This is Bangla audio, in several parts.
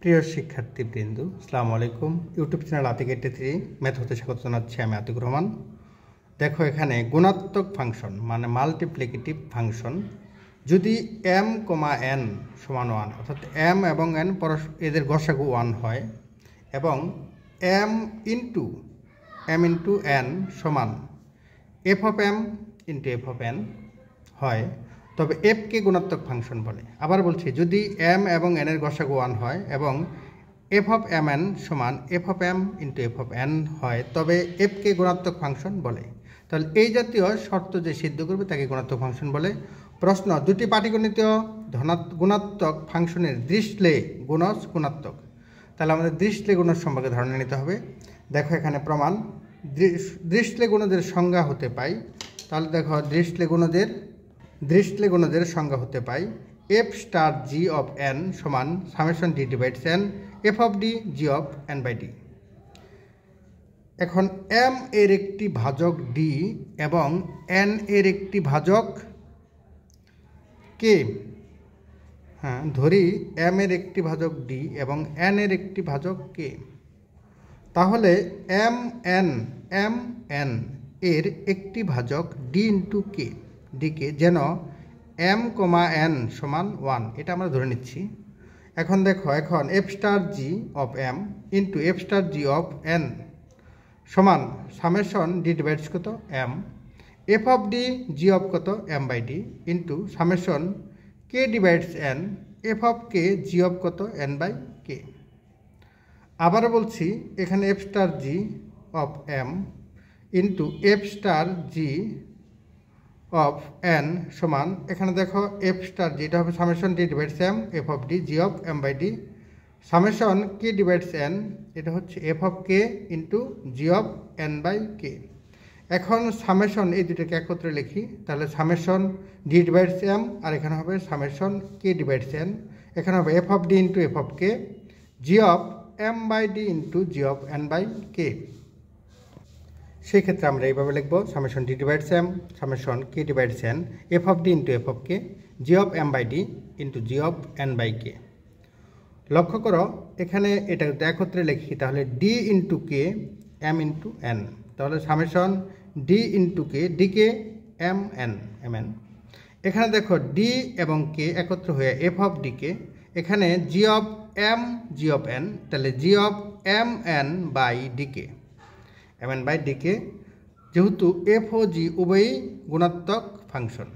প্রিয় শিক্ষার্থীবৃন্দ, আসসালামু আলাইকুম। ইউটিউব চ্যানেল আতিক 83 ম্যাথ হতে স্বাগত জানাচ্ছি। আমি আতিকুর রহমান। দেখো, এখানে গুণাত্মক ফাংশন মানে মাল্টিপ্লিকেটিভ ফাংশন যদি m, n সমান 1, অর্থাৎ m এবং n এদের গসাগু 1 হয় এবং m ইন্টু n সমান f of m into f of n হয়, তবে f কে গুণাত্মক ফাংশন বলে। আবার বলছি, যদি m এবং n এর গসাগু 1 হয় এবং f of mn সমান f of m into f of n হয়, তবে f কে গুণাত্মক ফাংশন বলে। তাহলে এই জাতীয় শর্ত যে সিদ্ধ করবে তাকে গুণাত্মক ফাংশন বলে। প্রশ্ন, দুটি পাটিগণিত গুণাত্মক ফাংশনের দৃশ্যলে গুণজ গুণাত্মক। তাহলে আমাদের দৃশ্যলে গুণজ সম্পর্কে ধারণা নিতে হবে। দেখো, এখানে প্রমাণ দৃশ্যলে গুণজের সংজ্ঞা হতে পাই। তাহলে দেখো, দৃশ্যলে গুণজের সংজ্ঞা হতে পাই f star g of n সমান summation d divides n f of d g of n by d। এখন m এর একটি ভাজক d এবং n এর একটি ভাজক k। ধরি m এর একটি ভাজক d এবং n এর একটি ভাজক k। তাহলে m n এর একটি ভাজক d ইন্টু k ডিকে যেন m, n সমান 1, এটা আমরা ধরে নিচ্ছি। এখন দেখো, এখন f star g of m into f star g of n সমান সামেশন d ডিভাইডস কত m f of d g of কত m by d into summation k divides n f of k g of কত n বাই k। আবার বলছি, এখানে f star g of m into f star g of n সমান, এখানে দেখো f স্টার g এটা হবে summation d divides m f of d g of m by d summation k divides n, এটা হচ্ছে f of k into g of n by k। এখন সামেশন এই দুটোকে একত্রে লিখি, তাহলে সামেশন d ডিভাইডস m আর এখানে হবে সামেশন k ডিভাইডস n। এখানে হবে f of d into f of k g of m by d into g of n by k। সেই ক্ষেত্রে আমরা এইভাবে লিখব, summation d divides m summation k divides n f of d into f of k g of m by d into g of n by k। লক্ষ্য করো, এখানে এটা একত্রে লিখি, তাহলে d into k m into n, তাহলে summation d into k dk m n। এখানে দেখো d এবং k একত্র হয়ে f অফ dk, এখানে g of m g of n, তাহলে g of m n by dk m n by dk, যেহেতু f ও g উভয়ই গুণাত্মক ফাংশন।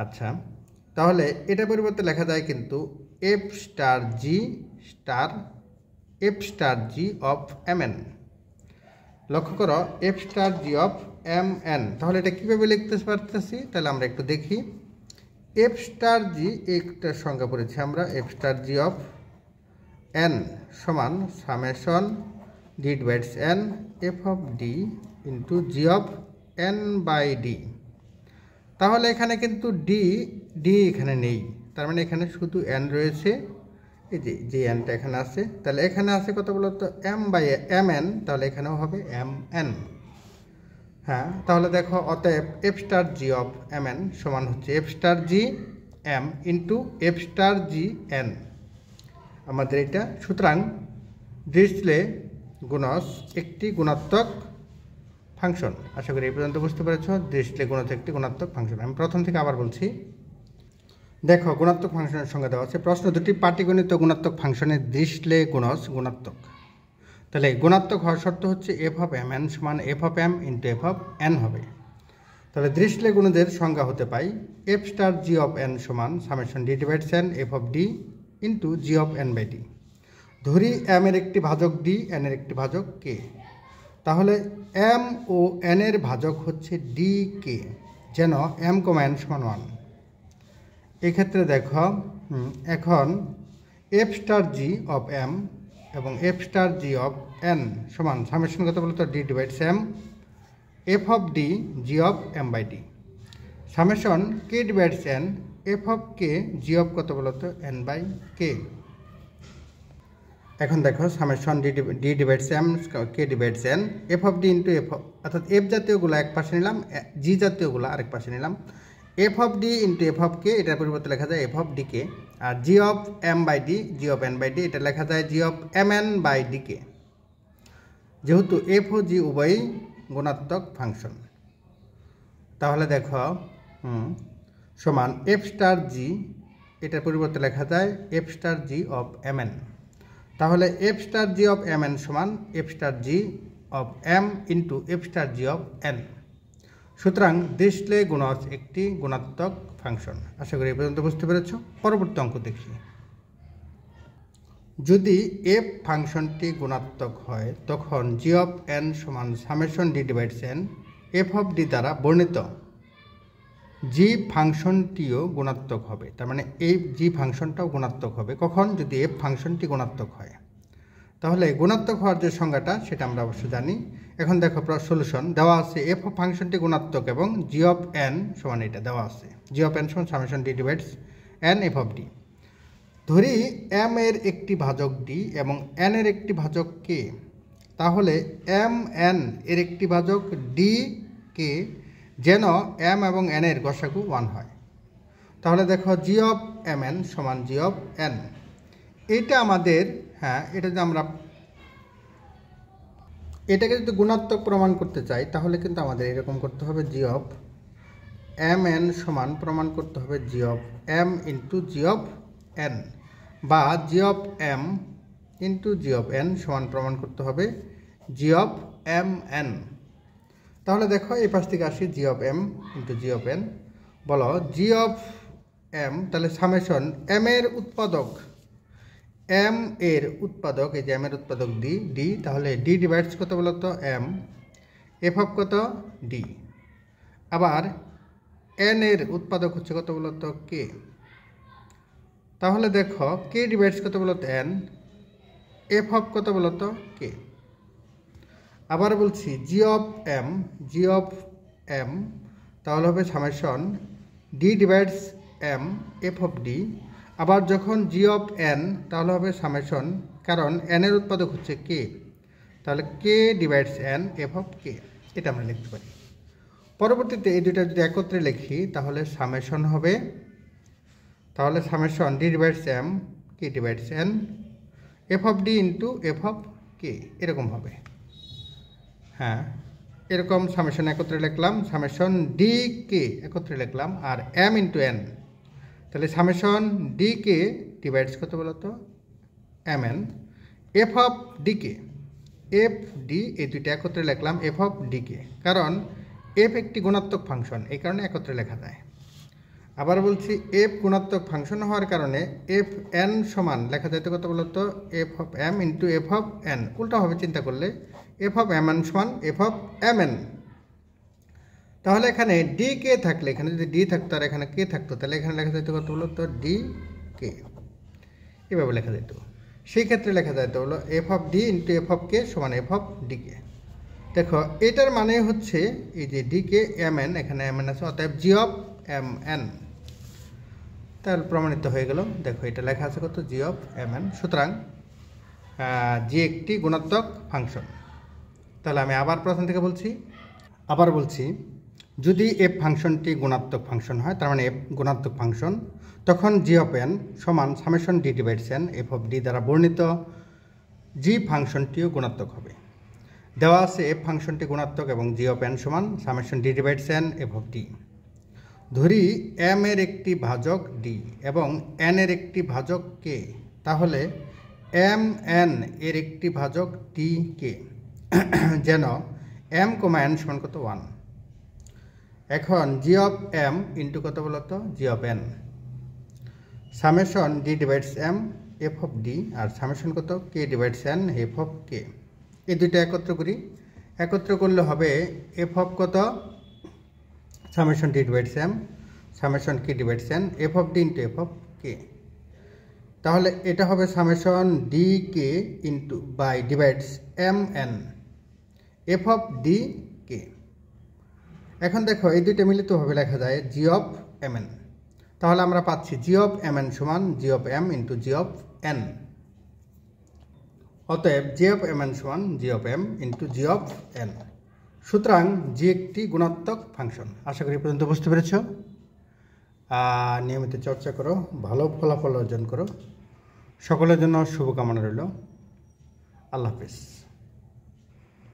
আচ্ছা, তাহলে এটা পরিবর্তে লেখা যায় কিন্তু f star g of mn। লক্ষ্য করো, f star g of mn, তাহলে এটা কীভাবে লিখতে পারতেছি, তাহলে আমরা একটু দেখি। f স্টার g একটা সংজ্ঞা পড়েছি আমরা, f star g of n সমান summation d divides n f of d into g of n by d। তাহলে এখানে কিন্তু d এখানে নেই, তার মানে এখানে শুধু n রয়েছে, এই যে nটা এখানে আছে। তাহলে এখানে আছে কত বলতো m বাই mn, তাহলে এখানেও হবে mn। তাহলে দেখো, অতএব f star g of mn সমান হচ্ছে f star g m into f star g n আমাদের এটা। সুতরাং দৃশ্যলে গুণজ একটি গুণাত্মক ফাংশন। আশা করি এই পর্যন্ত বুঝতে পেরেছ, দৃশ্যলে গুণজ একটি গুণাত্মক ফাংশন। আমি প্রথম থেকে আবার বলছি। দেখো, গুণাত্মক ফাংশনের সংজ্ঞা দেওয়া আছে। প্রশ্ন, দুটি পাটিগণিত গুণাত্মক ফাংশনের দৃশ্যলে গুণজ গুণাত্মক। তাহলে গুণাত্মক হওয়ার শর্ত হচ্ছে f অফ mn সমান f of m into f of n হবে। তাহলে দৃশ্যলে গুণজের সংজ্ঞা হতে পাই f star g of n সমান summation d divides n f of d into g of n by d। ধরি m এর একটি ভাজক d, n এর একটি ভাজক k। তাহলে m ও n এর ভাজক হচ্ছে dk, যেন m, n সমান 1। এক্ষেত্রে দেখো, এখন f star g of m এবং f star g of n সমান সামেশন কত বলতো d divides m f of d g of m by d summation k divides n f of k g of কত বলতো n বাই k। এখন দেখো, summation d divides m k divides n f of d into f, অর্থাৎ f জাতীয়গুলো এক পাশে নিলাম, g জাতীয়গুলো আরেক পাশে নিলাম। F of D into F of K, এটার পরিবর্তে লেখা যায় এফ অফ ডি কে। আর G of M by D, G of N by D, এটা লেখা যায় G of M N by D K. যেহেতু এফ ও জি উভয়ই গুণাত্মক ফাংশন, তাহলে দেখো সমান এফ স্টার জি, এটার পরিবর্তে লেখা যায় F star G of M N. তাহলে F star G of M N সমান F star G of M into F star G of N. সুতরাং ডিসলে গুণজ একটি গুণাত্মক ফাংশন। আশা করি এই পর্যন্ত বুঝতে পেরেছ। পরবর্তী অঙ্ক দেখি। যদি এফ ফাংশনটি গুণাত্মক হয় তখন জি অফ এন সমান summation D divides N F of D দ্বারা বর্ণিত জি ফাংশনটিও গুণাত্মক হবে। তার মানে এই জি ফাংশনটাও গুণাত্মক হবে। কখন? যদি এফ ফাংশনটি গুণাত্মক হয়। তাহলে গুণাত্মক হওয়ার যে সংজ্ঞাটা সেটা আমরা অবশ্য জানি। এখন দেখো সলিউশন দেওয়া আছে, এফ অফ ফাংশনটি গুণাত্মক এবং জি অফ এন সমান এটা দেওয়া আছে, জি অফ এন সমান summation D divides N F of D. ধরি এম এর একটি ভাজক ডি এবং এন এর একটি ভাজক কে। তাহলে এম এন এর একটি ভাজক ডি কে যেন এম এবং এন এর গসাগু 1 হয়। তাহলে দেখো জি অফ এম এন সমান জি অফ এন। এটা আমাদের এটা যদি আমরা এটাকে যদি গুণাত্মক প্রমাণ করতে চাই তাহলে কিন্তু আমাদের এরকম করতে হবে, জি অফ এম এন সমান প্রমাণ করতে হবে G of M into G of N, বা G of M into G of N সমান প্রমাণ করতে হবে জি অফ এম এন। তাহলে দেখো এই পাশ থেকে আসি, G of M into G of N, বলো জি অফ এম, তাহলে সামেশন এম এর উৎপাদক, এম এর উৎপাদক, এই যে এম এর উৎপাদক ডি ডি, তাহলে ডি ডিভাইডস কত বলতো এম, এফ অফ কত ডি। আবার এন এর উৎপাদক হচ্ছে কত বলতো কে। তাহলে দেখো কে ডিভাইডস কত বলতো এন, এফ অফ কত বলতো কে। আবার বলছি G of M, G of M তাহলে হবে summation D divides M F of D. আবার যখন জি অফ এন তাহলে হবে সামেশন, কারণ এন এর উৎপাদক হচ্ছে কে, তাহলে কে ডিভাইডস এন এফ অফ কে। এটা আমরা লিখতে পারি। পরবর্তীতে এই দুইটা যদি একত্রে লিখি তাহলে সামেশন হবে, তাহলে summation D divides M K divides N F of D into F of K, এরকম হবে। এরকম সামেশন একত্রে লিখলাম, সামেশন ডি কে একত্রে লিখলাম, আর এম ইন্টু এন, তাহলে সামেশন ডি কে ডিভাইডস কত বলতো M N F of D K, F D এই দুইটা একত্রে লিখলাম এফ অফ ডি কে, কারণ এফ একটি গুণাত্মক ফাংশন, এই কারণে একত্রে লেখা যায়। আবার বলছি এফ গুণাত্মক ফাংশন হওয়ার কারণে এফ এন সমান লেখা যায় কত বলতো F of M into F of N. উল্টাভাবে চিন্তা করলে এফ অফ এম এন সমান এফ অফ এম এন। তাহলে এখানে ডি কে থাকলে, এখানে যদি ডি থাকতো আর এখানে কে থাকতো, তাহলে এখানে লেখা যেত কত বলতো ডি কে, এভাবে লেখা যেত। সেই ক্ষেত্রে লেখা যেত হলো F of D into F of K সমান এফ অফ ডি কে। দেখো এটার মানে হচ্ছে এই যে ডি কে এম এন, এখানে এম এন আছে, অতএব জি অফ এম এন। তাহলে প্রমাণিত হয়ে গেল। দেখো এটা লেখা আছে কত জি অফ এম এন। সুতরাং জি একটি গুণাত্মক ফাংশন। তাহলে আমি আবার প্রথম থেকে বলছি, যদি এফ ফাংশনটি গুণাত্মক ফাংশন হয়, তার মানে এফ গুণাত্মক ফাংশন, তখন জি অফ এন সমান summation D divides N F of D দ্বারা বর্ণিত জি ফাংশনটিও গুণাত্মক হবে। দেওয়া আছে এফ ফাংশনটি গুণাত্মক এবং জি অফ এন সমান summation D divides N F of D. ধরি এম এর একটি ভাজক ডি এবং এন এর একটি ভাজক কে, তাহলে এম এন এর একটি ভাজক ডি কে যেন এম কমা এন সমান কত 1। এখন জি অফ এম ইন্টু কত বলতো G of N, summation D divides M F of D, আর সামেশন কত K divides N F of K. এই দুইটা একত্র করি, একত্র করলে হবে এফ অফ কত summation D divides M summation K divides N F of D into F of K. তাহলে এটা হবে summation D K into by divides M N F of D K. এখন দেখো এই দুইটা মিলিতভাবে লেখা যায় জি অফ এম এন। তাহলে আমরা পাচ্ছি জি অফ এম এন সমান G of M into G of N. অতএব জি অফ এম এন সমান G of M into G of N. সুতরাং জি একটি গুণাত্মক ফাংশন। আশা করি পর্যন্ত বুঝতে পেরেছ। নিয়মিত চর্চা করো, ভালো ফলাফল অর্জন করো। সকলের জন্য শুভকামনা রইল। আল্লাহ হাফিজ।